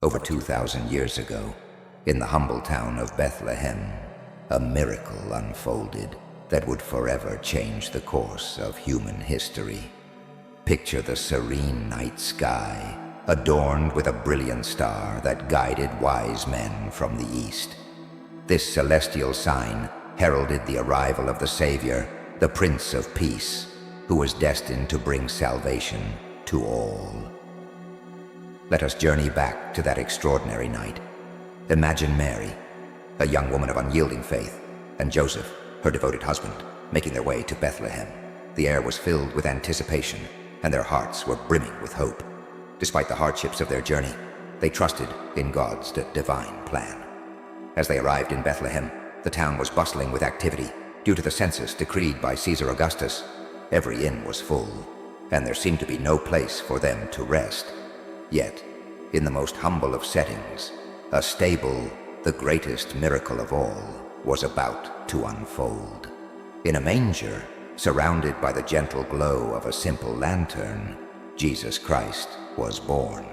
Over 2,000 years ago, in the humble town of Bethlehem, a miracle unfolded that would forever change the course of human history. Picture the serene night sky, adorned with a brilliant star that guided wise men from the east. This celestial sign heralded the arrival of the Savior, the Prince of Peace, who was destined to bring salvation to all. Let us journey back to that extraordinary night. Imagine Mary, a young woman of unyielding faith, and Joseph, her devoted husband, making their way to Bethlehem. The air was filled with anticipation, and their hearts were brimming with hope. Despite the hardships of their journey, they trusted in God's divine plan. As they arrived in Bethlehem, the town was bustling with activity due to the census decreed by Caesar Augustus. Every inn was full, and there seemed to be no place for them to rest. Yet, in the most humble of settings, a stable, the greatest miracle of all, was about to unfold. In a manger, surrounded by the gentle glow of a simple lantern, Jesus Christ was born.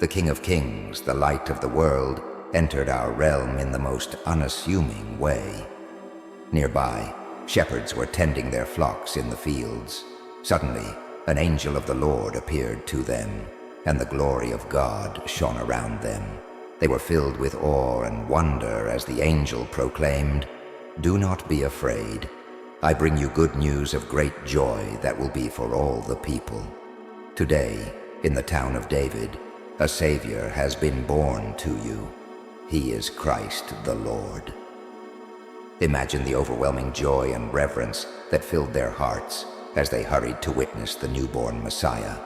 The King of Kings, the light of the world, entered our realm in the most unassuming way. Nearby, shepherds were tending their flocks in the fields. Suddenly, an angel of the Lord appeared to them, and the glory of God shone around them. They were filled with awe and wonder as the angel proclaimed, "Do not be afraid. I bring you good news of great joy that will be for all the people. Today, in the town of David, a Savior has been born to you. He is Christ the Lord." Imagine the overwhelming joy and reverence that filled their hearts as they hurried to witness the newborn Messiah.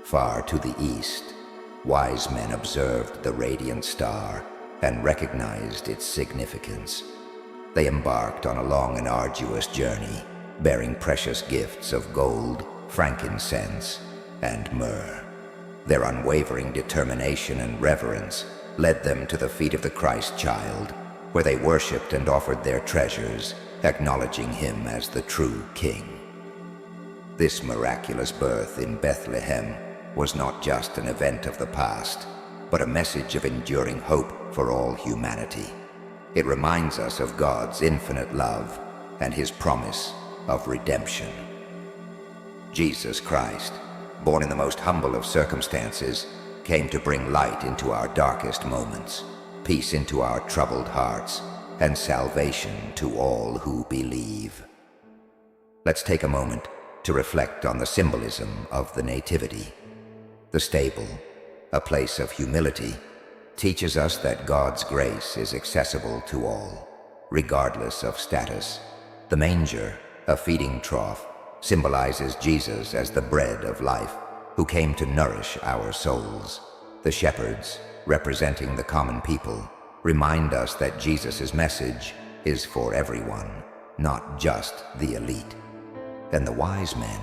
Far to the east, wise men observed the radiant star and recognized its significance. They embarked on a long and arduous journey, bearing precious gifts of gold, frankincense, and myrrh. Their unwavering determination and reverence led them to the feet of the Christ child, where they worshipped and offered their treasures, acknowledging him as the true King. This miraculous birth in Bethlehem was not just an event of the past, but a message of enduring hope for all humanity. It reminds us of God's infinite love and his promise of redemption. Jesus Christ, born in the most humble of circumstances, came to bring light into our darkest moments, peace into our troubled hearts, and salvation to all who believe. Let's take a moment to reflect on the symbolism of the Nativity. The stable, a place of humility, teaches us that God's grace is accessible to all, regardless of status. The manger, a feeding trough, symbolizes Jesus as the bread of life, who came to nourish our souls. The shepherds, representing the common people, remind us that Jesus' message is for everyone, not just the elite. And the wise men,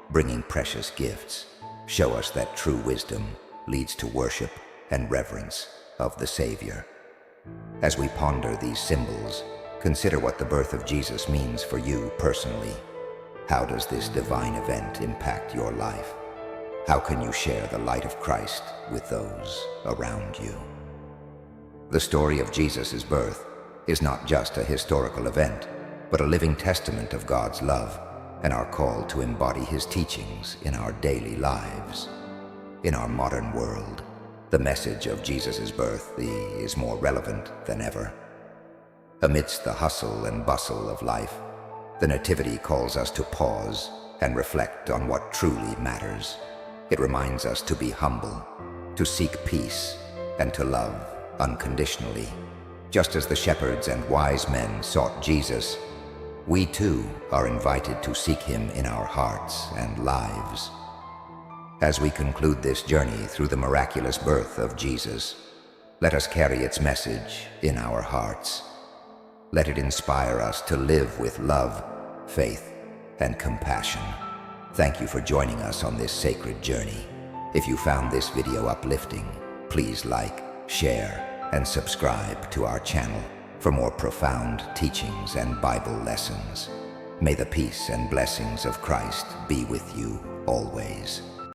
bringing precious gifts, show us that true wisdom leads to worship and reverence of the Savior. As we ponder these symbols, consider what the birth of Jesus means for you personally. How does this divine event impact your life? How can you share the light of Christ with those around you? The story of Jesus' birth is not just a historical event, but a living testament of God's love and our call to embody his teachings in our daily lives. In our modern world, the message of Jesus' birth is more relevant than ever. Amidst the hustle and bustle of life, the Nativity calls us to pause and reflect on what truly matters. It reminds us to be humble, to seek peace, and to love unconditionally. Just as the shepherds and wise men sought Jesus, we too are invited to seek him in our hearts and lives. As we conclude this journey through the miraculous birth of Jesus, let us carry its message in our hearts. Let it inspire us to live with love, faith, and compassion. Thank you for joining us on this sacred journey. If you found this video uplifting, please like, share, and subscribe to our channel for more profound teachings and Bible lessons. May the peace and blessings of Christ be with you always.